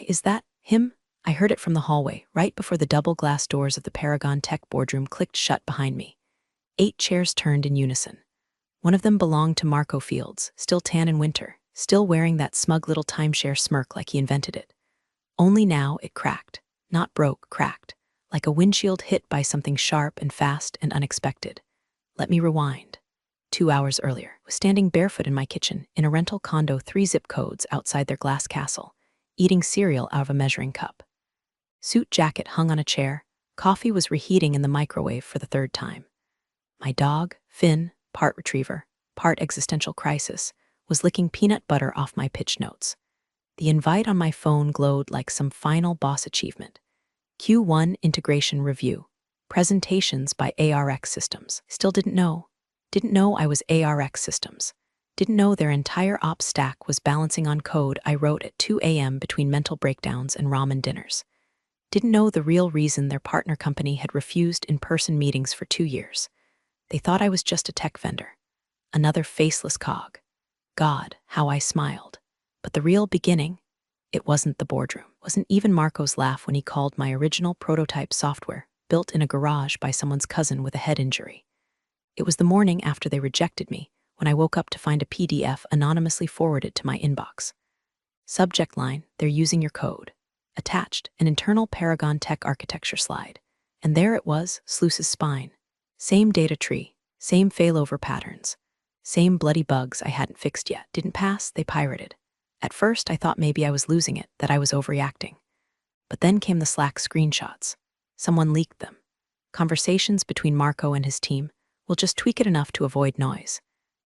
Is that him? I heard it from the hallway, right before the double glass doors of the Paragon Tech boardroom clicked shut behind me. 8 chairs turned in unison. One of them belonged to Marco Fields, still tan in winter, still wearing that smug little timeshare smirk like he invented it. Only now it cracked. Not broke, cracked. Like a windshield hit by something sharp and fast and unexpected. Let me rewind. 2 hours earlier, I was standing barefoot in my kitchen in a rental condo 3 zip codes outside their glass castle, eating cereal out of a measuring cup. Suit jacket hung on a chair, coffee was reheating in the microwave for the 3rd time. My dog, Finn, part retriever, part existential crisis, was licking peanut butter off my pitch notes. The invite on my phone glowed like some final boss achievement. Q1 Integration Review. Presentations by ARX Systems. Still didn't know. Didn't know I was ARX Systems. Didn't know their entire ops stack was balancing on code I wrote at 2 a.m. between mental breakdowns and ramen dinners. Didn't know the real reason their partner company had refused in-person meetings for 2 years. They thought I was just a tech vendor. Another faceless cog. God, how I smiled. But the real beginning, it wasn't the boardroom. Wasn't even Marco's laugh when he called my original prototype software, built in a garage by someone's cousin with a head injury. It was the morning after they rejected me, when I woke up to find a PDF anonymously forwarded to my inbox. Subject line, they're using your code. Attached, an internal Paragon Tech architecture slide. And there it was, Sluice's spine. Same data tree, same failover patterns, same bloody bugs I hadn't fixed yet. Didn't pass, they pirated. At first, I thought maybe I was losing it, that I was overreacting. But then came the Slack screenshots. Someone leaked them. Conversations between Marco and his team. We'll just tweak it enough to avoid noise.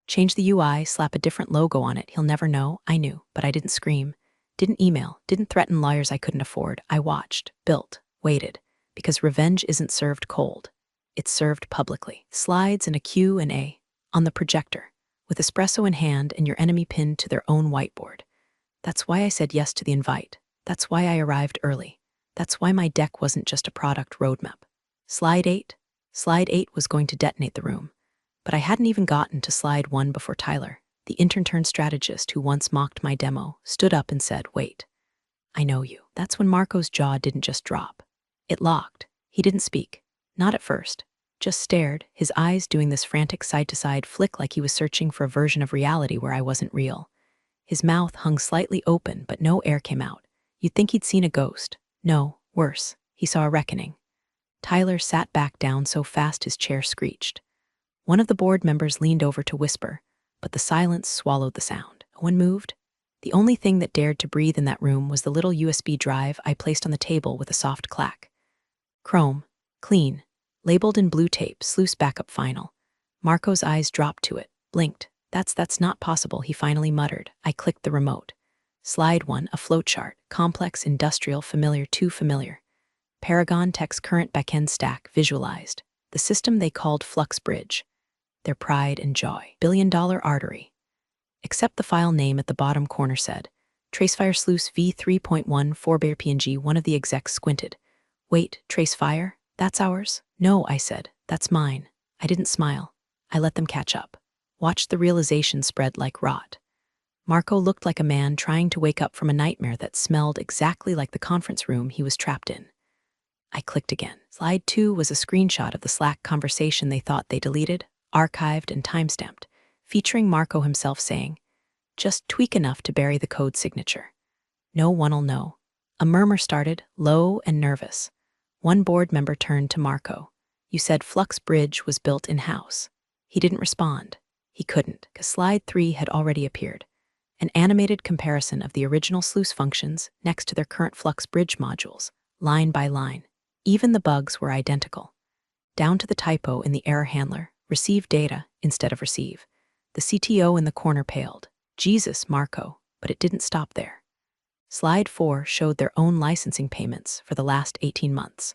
Change the UI, slap a different logo on it, he'll never know. I knew, but I didn't scream. Didn't email, didn't threaten lawyers I couldn't afford. I watched, built, waited. Because revenge isn't served cold. It's served publicly. Slides and a Q&A on the projector, with espresso in hand and your enemy pinned to their own whiteboard. That's why I said yes to the invite. That's why I arrived early. That's why my deck wasn't just a product roadmap. Slide 8? Slide 8 was going to detonate the room. But I hadn't even gotten to slide 1 before Tyler, the intern strategist who once mocked my demo, stood up and said, "Wait. I know you." That's when Marco's jaw didn't just drop. It locked. He didn't speak. Not at first. Just stared, his eyes doing this frantic side-to-side flick like he was searching for a version of reality where I wasn't real. His mouth hung slightly open, but no air came out. You'd think he'd seen a ghost. No, worse, he saw a reckoning. Tyler sat back down so fast his chair screeched. One of the board members leaned over to whisper, but the silence swallowed the sound. No one moved. The only thing that dared to breathe in that room was the little USB drive I placed on the table with a soft clack. Chrome, clean, labeled in blue tape, Sluice Backup Final. Marco's eyes dropped to it, blinked. That's not possible, he finally muttered. I clicked the remote. Slide 1, a flowchart, complex, industrial, familiar, too familiar. Paragon Tech's current backend stack visualized. The system they called Flux Bridge. Their pride and joy. Billion-dollar artery. Except the file name at the bottom corner said, Tracefire Sluice v3.1 4-bear PNG. One of the execs squinted. Wait, Tracefire? That's ours? No, I said. That's mine. I didn't smile. I let them catch up. Watched the realization spread like rot. Marco looked like a man trying to wake up from a nightmare that smelled exactly like the conference room he was trapped in. I clicked again. Slide 2 was a screenshot of the Slack conversation they thought they deleted, archived, and timestamped, featuring Marco himself saying, "Just tweak enough to bury the code signature. No one'll know." A murmur started, low and nervous. One board member turned to Marco. "You said Flux Bridge was built in-house." He didn't respond. He couldn't, because slide 3 had already appeared. An animated comparison of the original Sluice functions next to their current Flux Bridge modules, line by line. Even the bugs were identical. Down to the typo in the error handler, receive data instead of receive. The CTO in the corner paled. Jesus, Marco, but it didn't stop there. Slide 4 showed their own licensing payments for the last 18 months,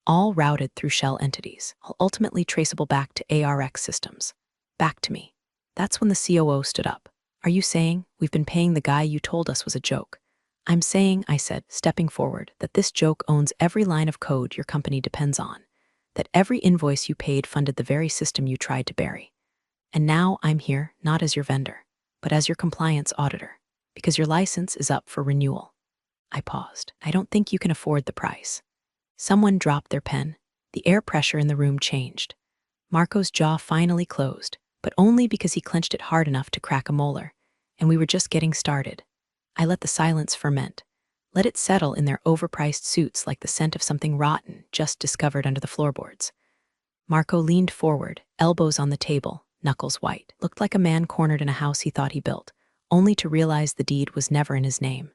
all routed through shell entities, ultimately traceable back to ARX Systems. Back to me. That's when the COO stood up. "Are you saying we've been paying the guy you told us was a joke?" "I'm saying," I said, stepping forward, "that this joke owns every line of code your company depends on, that every invoice you paid funded the very system you tried to bury. And now I'm here, not as your vendor, but as your compliance auditor, because your license is up for renewal." I paused. I don't think you can afford the price. Someone dropped their pen. The air pressure in the room changed. Marco's jaw finally closed, but only because he clenched it hard enough to crack a molar, and we were just getting started. I let the silence ferment. Let it settle in their overpriced suits like the scent of something rotten just discovered under the floorboards. Marco leaned forward, elbows on the table, knuckles white. Looked like a man cornered in a house he thought he built, only to realize the deed was never in his name.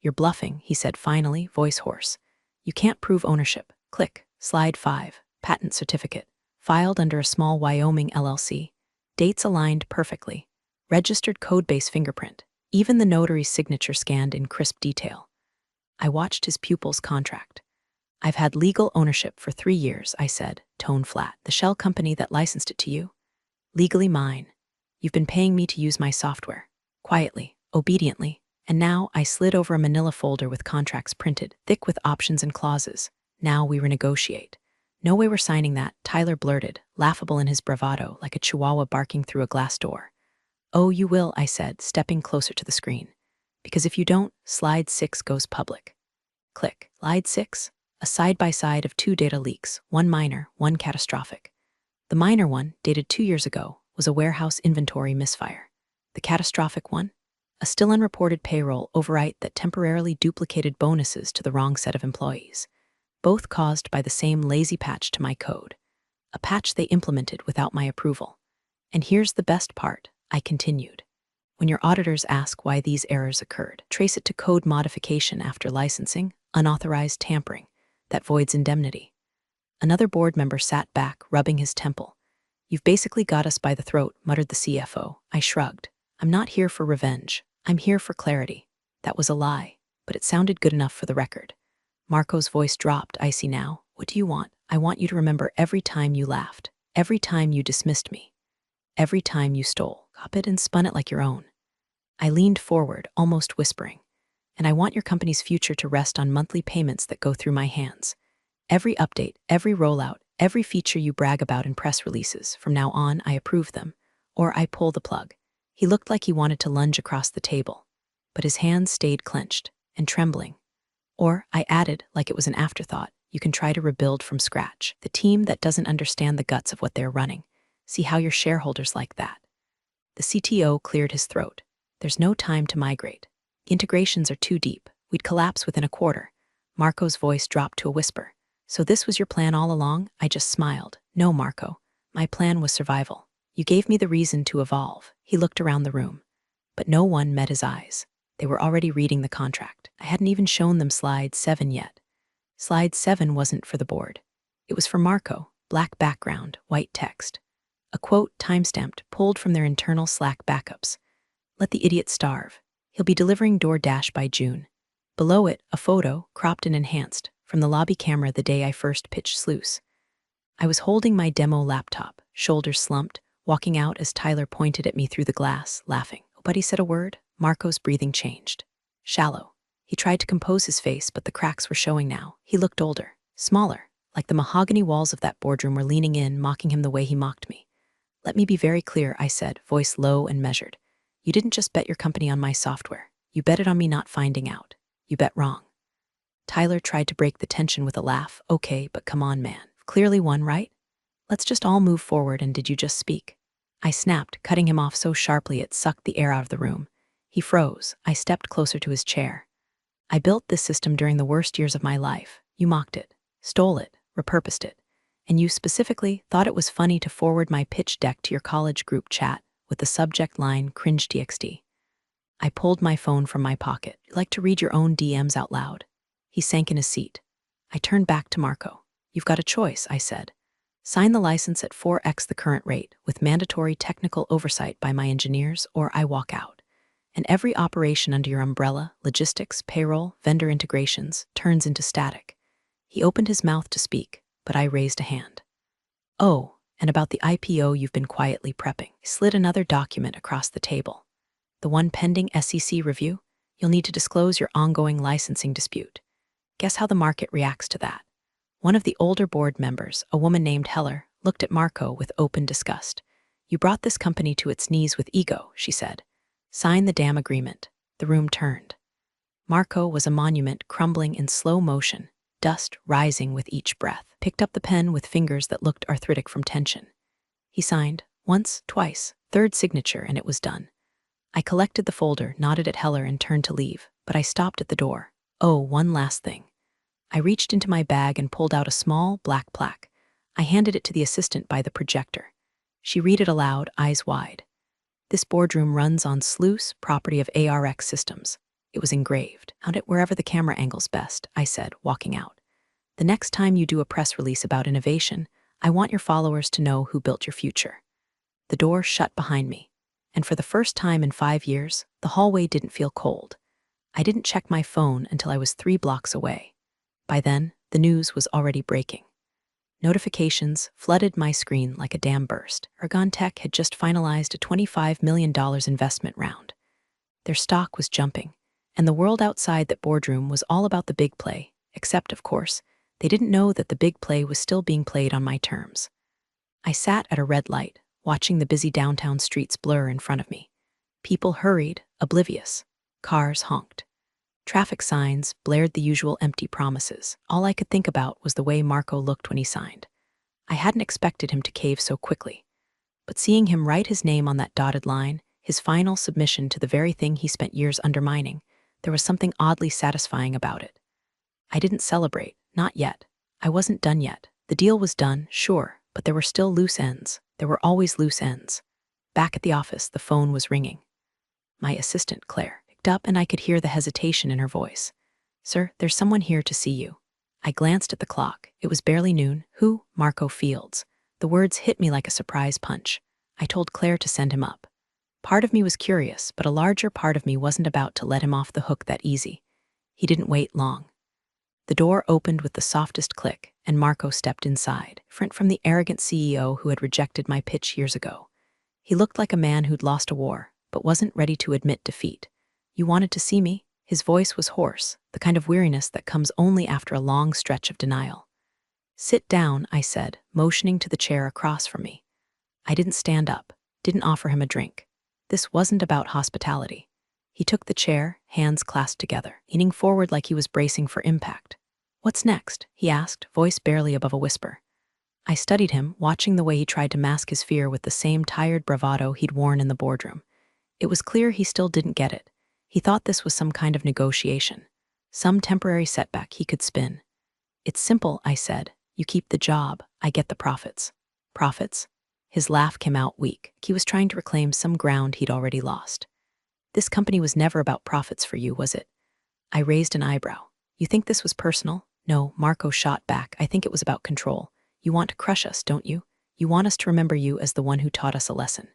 You're bluffing, he said finally, voice hoarse. You can't prove ownership. Click. Slide 5. Patent certificate. Filed under a small Wyoming LLC. Dates aligned perfectly. Registered code-based fingerprint. Even the notary's signature scanned in crisp detail. I watched his pupils contract. I've had legal ownership for 3 years, I said, tone flat. The shell company that licensed it to you? Legally mine. You've been paying me to use my software. Quietly, obediently. And now I slid over a manila folder with contracts printed, thick with options and clauses. Now we renegotiate. No way we're signing that, Tyler blurted, laughable in his bravado, like a chihuahua barking through a glass door. Oh, you will, I said, stepping closer to the screen. Because if you don't, slide 6 goes public. Click. Slide 6? A side-by-side of 2 data leaks, one minor, one catastrophic. The minor one, dated 2 years ago, was a warehouse inventory misfire. The catastrophic one? A still unreported payroll overwrite that temporarily duplicated bonuses to the wrong set of employees, both caused by the same lazy patch to my code, a patch they implemented without my approval. And here's the best part, I continued. When your auditors ask why these errors occurred, trace it to code modification after licensing, unauthorized tampering, that voids indemnity. Another board member sat back, rubbing his temple. You've basically got us by the throat, muttered the CFO. I shrugged. I'm not here for revenge. I'm here for clarity. That was a lie, but it sounded good enough for the record. Marco's voice dropped, icy now. What do you want? I want you to remember every time you laughed, every time you dismissed me, every time you stole, copied and spun it like your own. I leaned forward, almost whispering. And I want your company's future to rest on monthly payments that go through my hands. Every update, every rollout, every feature you brag about in press releases, from now on I approve them, or I pull the plug. He looked like he wanted to lunge across the table, but his hands stayed clenched and trembling. Or, I added, like it was an afterthought, you can try to rebuild from scratch. The team that doesn't understand the guts of what they're running. See how your shareholders like that. The CTO cleared his throat. There's no time to migrate. The integrations are too deep. We'd collapse within a quarter. Marco's voice dropped to a whisper. So this was your plan all along? I just smiled. No, Marco. My plan was survival. You gave me the reason to evolve. He looked around the room. But no one met his eyes. They were already reading the contract. I hadn't even shown them slide 7 yet. Slide 7 wasn't for the board. It was for Marco. Black background, white text. A quote timestamped, pulled from their internal Slack backups. Let the idiot starve. He'll be delivering DoorDash by June. Below it, a photo, cropped and enhanced, from the lobby camera the day I first pitched Sluice. I was holding my demo laptop, shoulders slumped, walking out as Tyler pointed at me through the glass, laughing. Nobody said a word. Marco's breathing changed. Shallow. He tried to compose his face, but the cracks were showing now. He looked older, smaller, like the mahogany walls of that boardroom were leaning in, mocking him the way he mocked me. Let me be very clear, I said, voice low and measured. You didn't just bet your company on my software. You bet it on me not finding out. You bet wrong. Tyler tried to break the tension with a laugh. Okay, but come on, man. Clearly won, right? Let's just all move forward, and did you just speak? I snapped, cutting him off so sharply it sucked the air out of the room. He froze. I stepped closer to his chair. I built this system during the worst years of my life. You mocked it, stole it, repurposed it. And you specifically thought it was funny to forward my pitch deck to your college group chat with the subject line cringe txt. I pulled my phone from my pocket. You like to read your own DMs out loud? He sank in his seat. I turned back to Marco. You've got a choice, I said. Sign the license at 4x the current rate with mandatory technical oversight by my engineers, or I walk out. And every operation under your umbrella, logistics, payroll, vendor integrations, turns into static. He opened his mouth to speak, but I raised a hand. Oh, and about the IPO you've been quietly prepping. I slid another document across the table. The one pending SEC review? You'll need to disclose your ongoing licensing dispute. Guess how the market reacts to that? One of the older board members, a woman named Heller, looked at Marco with open disgust. You brought this company to its knees with ego, she said. Sign the damn agreement. The room turned. Marco was a monument crumbling in slow motion, dust rising with each breath. Picked up the pen with fingers that looked arthritic from tension. He signed, once, twice, third signature, and it was done. I collected the folder, nodded at Heller, and turned to leave, but I stopped at the door. Oh, one last thing. I reached into my bag and pulled out a small, black plaque. I handed it to the assistant by the projector. She read it aloud, eyes wide. This boardroom runs on Sluice, property of ARX Systems. It was engraved. Found it wherever the camera angle's best, I said, walking out. The next time you do a press release about innovation, I want your followers to know who built your future. The door shut behind me, and for the first time in 5 years, the hallway didn't feel cold. I didn't check my phone until I was 3 blocks away. By then, the news was already breaking. Notifications flooded my screen like a dam burst. Paragon Tech had just finalized a $25 million investment round. Their stock was jumping, and the world outside that boardroom was all about the big play, except, of course, they didn't know that the big play was still being played on my terms. I sat at a red light, watching the busy downtown streets blur in front of me. People hurried, oblivious. Cars honked. Traffic signs blared the usual empty promises. All I could think about was the way Marco looked when he signed. I hadn't expected him to cave so quickly. But seeing him write his name on that dotted line, his final submission to the very thing he spent years undermining, there was something oddly satisfying about it. I didn't celebrate, not yet. I wasn't done yet. The deal was done, sure, but there were still loose ends. There were always loose ends. Back at the office, the phone was ringing. My assistant, Claire, picked up, and I could hear the hesitation in her voice. "Sir, there's someone here to see you." I glanced at the clock. It was barely noon. "Who?" "Marco Fields." The words hit me like a surprise punch. I told Claire to send him up. Part of me was curious, but a larger part of me wasn't about to let him off the hook that easy. He didn't wait long. The door opened with the softest click, and Marco stepped inside, different from the arrogant CEO who had rejected my pitch years ago. He looked like a man who'd lost a war, but wasn't ready to admit defeat. "You wanted to see me?" His voice was hoarse, the kind of weariness that comes only after a long stretch of denial. "Sit down," I said, motioning to the chair across from me. I didn't stand up, didn't offer him a drink. This wasn't about hospitality. He took the chair, hands clasped together, leaning forward like he was bracing for impact. "What's next?" he asked, voice barely above a whisper. I studied him, watching the way he tried to mask his fear with the same tired bravado he'd worn in the boardroom. It was clear he still didn't get it. He thought this was some kind of negotiation, some temporary setback he could spin. "It's simple," I said. "You keep the job, I get the profits." "Profits?" His laugh came out weak. He was trying to reclaim some ground he'd already lost. "This company was never about profits for you, was it?" I raised an eyebrow. "You think this was personal?" "No," Marco shot back. "I think it was about control. You want to crush us, don't you? You want us to remember you as the one who taught us a lesson."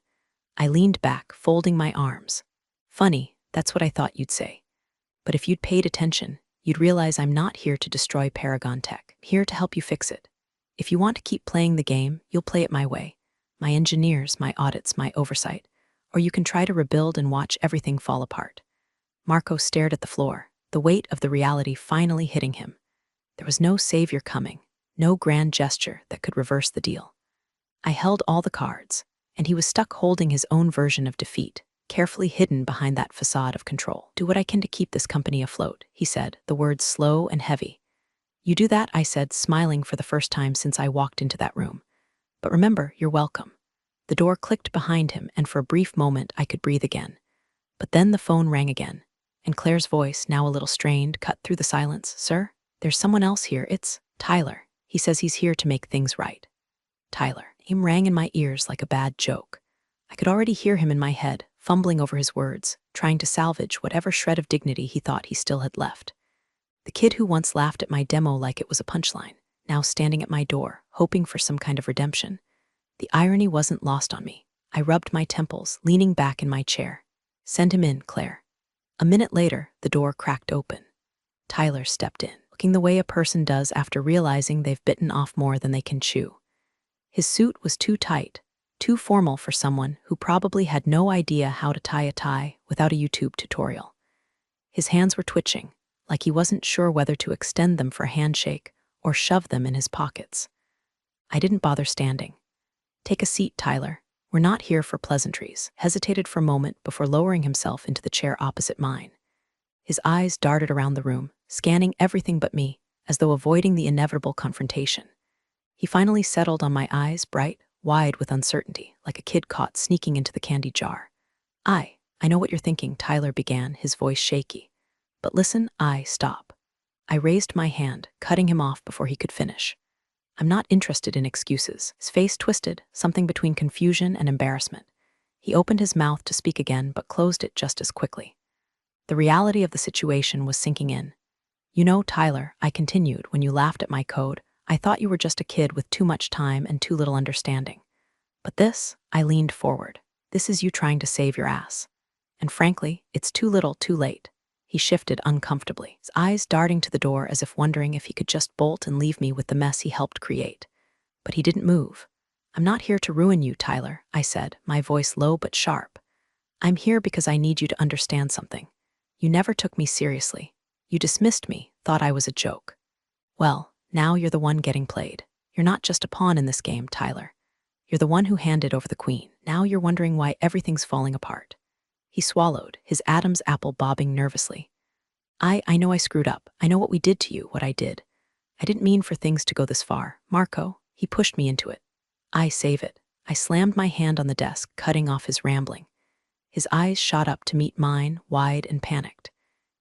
I leaned back, folding my arms. "Funny, that's what I thought you'd say. But if you'd paid attention, you'd realize I'm not here to destroy Paragon Tech. I'm here to help you fix it. If you want to keep playing the game, you'll play it my way. My engineers, my audits, my oversight. Or you can try to rebuild and watch everything fall apart." Marco stared at the floor, the weight of the reality finally hitting him. There was no savior coming, no grand gesture that could reverse the deal. I held all the cards, and he was stuck holding his own version of defeat, carefully hidden behind that facade of control. "Do what I can to keep this company afloat," he said, the words slow and heavy. "You do that," I said, smiling for the first time since I walked into that room. "But remember, you're welcome." The door clicked behind him, and for a brief moment I could breathe again. But then the phone rang again, and Claire's voice, now a little strained, cut through the silence. "Sir, there's someone else here. It's Tyler. He says he's here to make things right." Tyler. Name rang in my ears like a bad joke. I could already hear him in my head, fumbling over his words, trying to salvage whatever shred of dignity he thought he still had left. The kid who once laughed at my demo like it was a punchline, now standing at my door, hoping for some kind of redemption. The irony wasn't lost on me. I rubbed my temples, leaning back in my chair. "Send him in, Claire." A minute later, the door cracked open. Tyler stepped in, looking the way a person does after realizing they've bitten off more than they can chew. His suit was too tight, too formal for someone who probably had no idea how to tie a tie without a YouTube tutorial. His hands were twitching, like he wasn't sure whether to extend them for a handshake or shove them in his pockets. I didn't bother standing. "Take a seat, Tyler. We're not here for pleasantries." Hesitated for a moment before lowering himself into the chair opposite mine. His eyes darted around the room, scanning everything but me, as though avoiding the inevitable confrontation. He finally settled on my eyes, bright, wide with uncertainty, like a kid caught sneaking into the candy jar. I know what you're thinking, Tyler began, his voice shaky. But listen, stop. I raised my hand, cutting him off before he could finish. I'm not interested in excuses. His face twisted, something between confusion and embarrassment. He opened his mouth to speak again, but closed it just as quickly. The reality of the situation was sinking in. You know, Tyler, I continued, when you laughed at my code, I thought you were just a kid with too much time and too little understanding. But this, I leaned forward. This is you trying to save your ass. And frankly, it's too little, too late. He shifted uncomfortably, his eyes darting to the door as if wondering if he could just bolt and leave me with the mess he helped create. But he didn't move. I'm not here to ruin you, Tyler, I said, my voice low but sharp. I'm here because I need you to understand something. You never took me seriously. You dismissed me, thought I was a joke. Well, now you're the one getting played. You're not just a pawn in this game, Tyler. You're the one who handed over the queen. Now you're wondering why everything's falling apart. He swallowed, his Adam's apple bobbing nervously. I know I screwed up. I know what we did to you, what I did. I didn't mean for things to go this far. Marco, he pushed me into it. Save it. I slammed my hand on the desk, cutting off his rambling. His eyes shot up to meet mine, wide and panicked.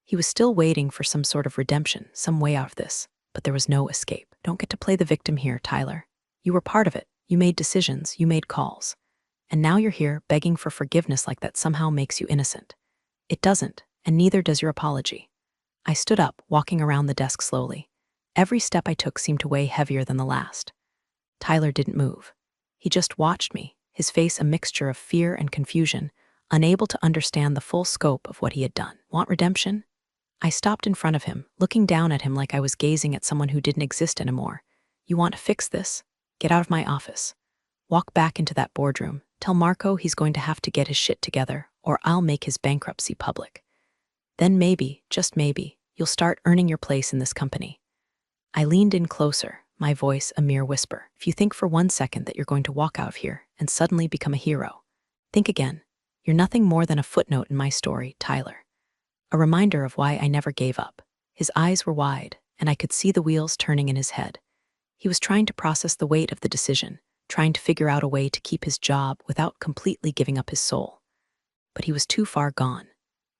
He was still waiting for some sort of redemption, some way out of this, but there was no escape. Don't get to play the victim here, Tyler. You were part of it. You made decisions, you made calls. And now you're here begging for forgiveness like that somehow makes you innocent. It doesn't, and neither does your apology. I stood up, walking around the desk slowly. Every step I took seemed to weigh heavier than the last. Tyler didn't move. He just watched me, his face a mixture of fear and confusion, unable to understand the full scope of what he had done. Want redemption? I stopped in front of him, looking down at him like I was gazing at someone who didn't exist anymore. You want to fix this? Get out of my office. Walk back into that boardroom. Tell Marco he's going to have to get his shit together, or I'll make his bankruptcy public. Then maybe, just maybe, you'll start earning your place in this company. I leaned in closer, my voice a mere whisper. If you think for 1 second that you're going to walk out of here and suddenly become a hero, think again. You're nothing more than a footnote in my story, Tyler. A reminder of why I never gave up. His eyes were wide, and I could see the wheels turning in his head. He was trying to process the weight of the decision, trying to figure out a way to keep his job without completely giving up his soul. But he was too far gone.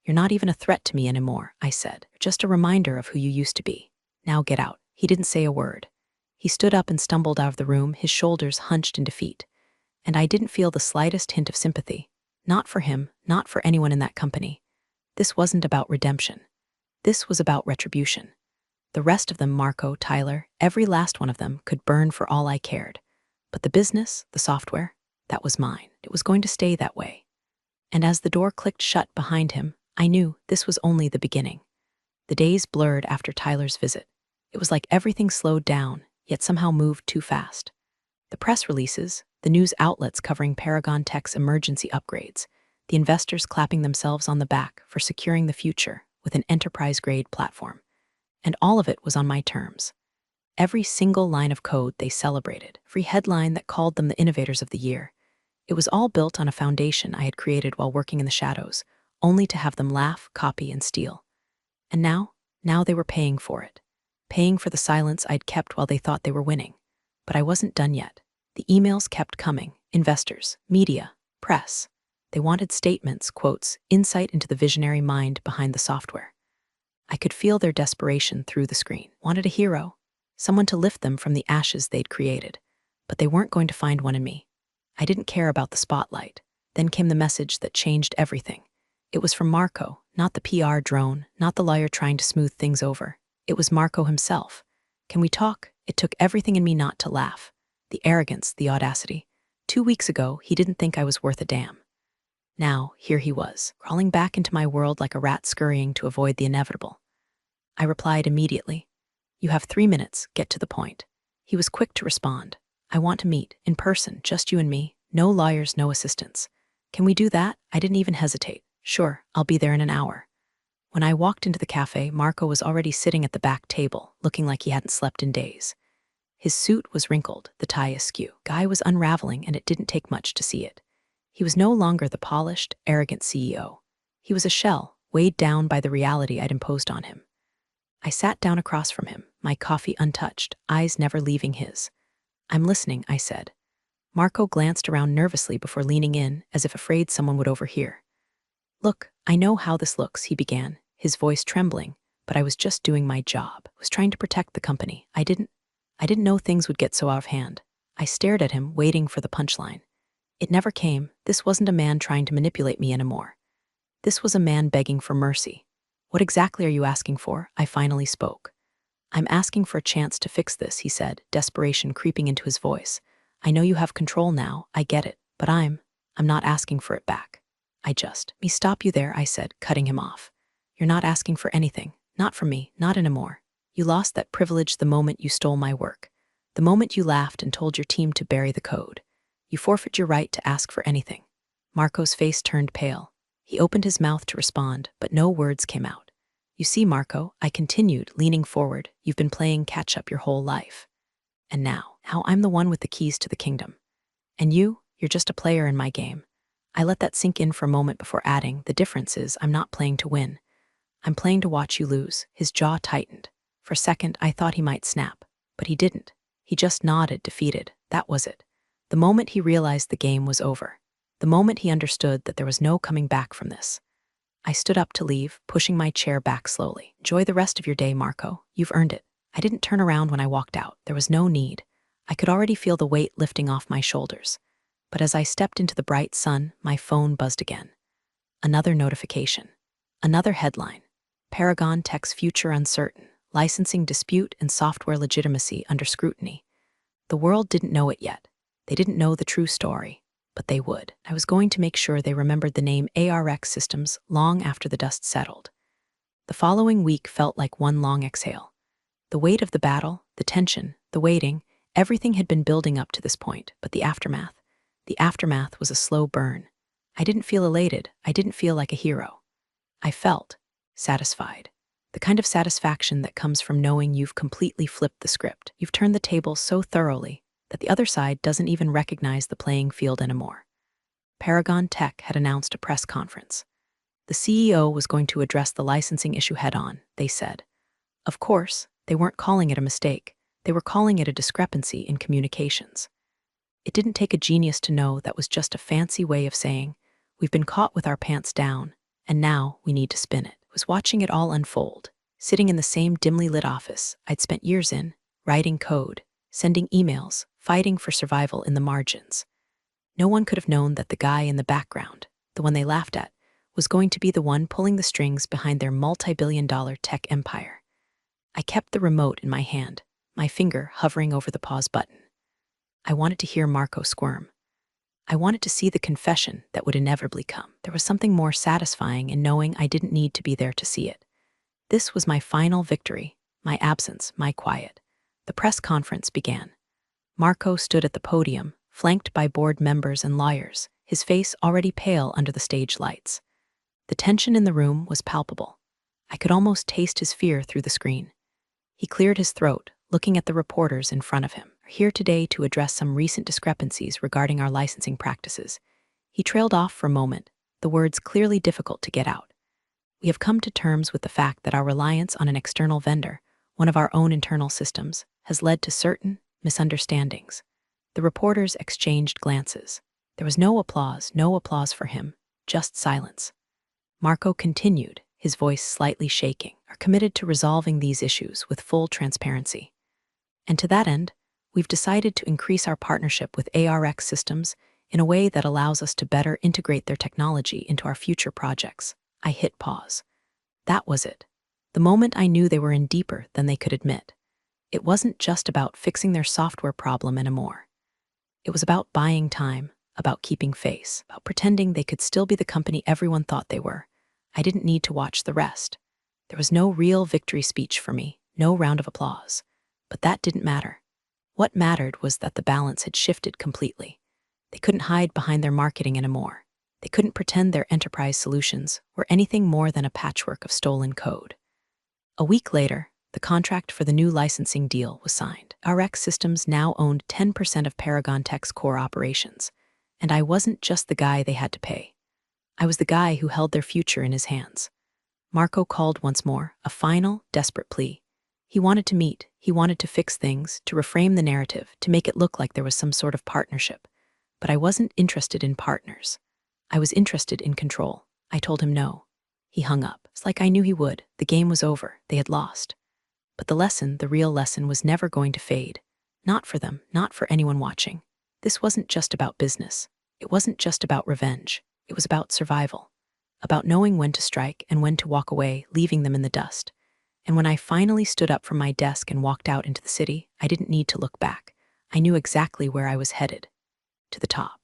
You're not even a threat to me anymore, I said. Just a reminder of who you used to be. Now get out. He didn't say a word. He stood up and stumbled out of the room, his shoulders hunched in defeat. And I didn't feel the slightest hint of sympathy. Not for him, not for anyone in that company. This wasn't about redemption. This was about retribution. The rest of them, Marco, Tyler, every last one of them, could burn for all I cared. But the business, the software, that was mine. It was going to stay that way. And as the door clicked shut behind him, I knew this was only the beginning. The days blurred after Tyler's visit. It was like everything slowed down, yet somehow moved too fast. The press releases, the news outlets covering Paragon Tech's emergency upgrades, the investors clapping themselves on the back for securing the future with an enterprise-grade platform. And all of it was on my terms. Every single line of code they celebrated, every headline that called them the innovators of the year. It was all built on a foundation I had created while working in the shadows, only to have them laugh, copy, and steal. And now they were paying for it. Paying for the silence I'd kept while they thought they were winning. But I wasn't done yet. The emails kept coming. Investors, media, press. They wanted statements, quotes, insight into the visionary mind behind the software. I could feel their desperation through the screen. Wanted a hero, someone to lift them from the ashes they'd created. But they weren't going to find one in me. I didn't care about the spotlight. Then came the message that changed everything. It was from Marco, not the PR drone, not the lawyer trying to smooth things over. It was Marco himself. Can we talk? It took everything in me not to laugh. The arrogance, the audacity. 2 weeks ago, he didn't think I was worth a damn. Now, here he was, crawling back into my world like a rat scurrying to avoid the inevitable. I replied immediately. You have 3 minutes, get to the point. He was quick to respond. I want to meet, in person, just you and me. No lawyers, no assistants. Can we do that? I didn't even hesitate. Sure, I'll be there in an hour. When I walked into the cafe, Marco was already sitting at the back table, looking like he hadn't slept in days. His suit was wrinkled, the tie askew. Guy was unraveling, and it didn't take much to see it. He was no longer the polished, arrogant CEO. He was a shell, weighed down by the reality I'd imposed on him. I sat down across from him, my coffee untouched, eyes never leaving his. "I'm listening," I said. Marco glanced around nervously before leaning in, as if afraid someone would overhear. "Look, I know how this looks," he began, his voice trembling, "but I was just doing my job. I was trying to protect the company. I didn't know things would get so out of hand." I stared at him, waiting for the punchline. It never came. This wasn't a man trying to manipulate me anymore. This was a man begging for mercy. "What exactly are you asking for?" I finally spoke. "I'm asking for a chance to fix this," he said, desperation creeping into his voice. "I know you have control now, I get it, but I'm not asking for it back. Me stop you there," I said, cutting him off. "You're not asking for anything. Not from me, not anymore. You lost that privilege the moment you stole my work. The moment you laughed and told your team to bury the code. You forfeit your right to ask for anything." Marco's face turned pale. He opened his mouth to respond, but no words came out. "You see, Marco," I continued, leaning forward, "you've been playing catch-up your whole life. And now I'm the one with the keys to the kingdom. And you're just a player in my game." I let that sink in for a moment before adding, "The difference is I'm not playing to win. I'm playing to watch you lose." His jaw tightened. For a second, I thought he might snap, but he didn't. He just nodded, defeated. That was it. The moment he realized the game was over. The moment he understood that there was no coming back from this. I stood up to leave, pushing my chair back slowly. "Enjoy the rest of your day, Marco. You've earned it." I didn't turn around when I walked out. There was no need. I could already feel the weight lifting off my shoulders. But as I stepped into the bright sun, my phone buzzed again. Another notification. Another headline. Paragon Tech's future uncertain. Licensing dispute and software legitimacy under scrutiny. The world didn't know it yet. They didn't know the true story. But they would. I was going to make sure they remembered the name ARX Systems long after the dust settled. The following week felt like one long exhale. The weight of the battle, the tension, the waiting, everything had been building up to this point, but the aftermath was a slow burn. I didn't feel elated. I didn't feel like a hero. I felt satisfied. The kind of satisfaction that comes from knowing you've completely flipped the script. You've turned the tables so thoroughly that the other side doesn't even recognize the playing field anymore. Paragon Tech had announced a press conference. The CEO was going to address the licensing issue head-on, they said. Of course, they weren't calling it a mistake. They were calling it a discrepancy in communications. It didn't take a genius to know that was just a fancy way of saying, "We've been caught with our pants down, and now we need to spin it." I was watching it all unfold, sitting in the same dimly lit office I'd spent years in, writing code, sending emails, fighting for survival in the margins. No one could have known that the guy in the background, the one they laughed at, was going to be the one pulling the strings behind their multi-billion-dollar tech empire. I kept the remote in my hand, my finger hovering over the pause button. I wanted to hear Marco squirm. I wanted to see the confession that would inevitably come. There was something more satisfying in knowing I didn't need to be there to see it. This was my final victory, my absence, my quiet. The press conference began. Marco stood at the podium, flanked by board members and lawyers, his face already pale under the stage lights. The tension in the room was palpable. I could almost taste his fear through the screen. He cleared his throat, looking at the reporters in front of him. "We're here today to address some recent discrepancies regarding our licensing practices." He trailed off for a moment, the words clearly difficult to get out. "We have come to terms with the fact that our reliance on an external vendor, one of our own internal systems, has led to certain misunderstandings." The reporters exchanged glances. There was no applause for him, just silence. Marco continued, his voice slightly shaking. "Are committed to resolving these issues with full transparency. And to that end, we've decided to increase our partnership with ARX Systems in a way that allows us to better integrate their technology into our future projects." I hit pause. That was it. The moment I knew they were in deeper than they could admit. It wasn't just about fixing their software problem anymore. It was about buying time, about keeping face, about pretending they could still be the company everyone thought they were. I didn't need to watch the rest. There was no real victory speech for me, no round of applause. But that didn't matter. What mattered was that the balance had shifted completely. They couldn't hide behind their marketing anymore. They couldn't pretend their enterprise solutions were anything more than a patchwork of stolen code. A week later, the contract for the new licensing deal was signed. RX Systems now owned 10% of Paragon Tech's core operations, and I wasn't just the guy they had to pay. I was the guy who held their future in his hands. Marco called once more, a final, desperate plea. He wanted to meet, he wanted to fix things, to reframe the narrative, to make it look like there was some sort of partnership. But I wasn't interested in partners. I was interested in control. I told him no. He hung up. It's like I knew he would. The game was over. They had lost. But the lesson, the real lesson, was never going to fade. Not for them, not for anyone watching. This wasn't just about business. It wasn't just about revenge. It was about survival. About knowing when to strike and when to walk away, leaving them in the dust. And when I finally stood up from my desk and walked out into the city, I didn't need to look back. I knew exactly where I was headed. To the top.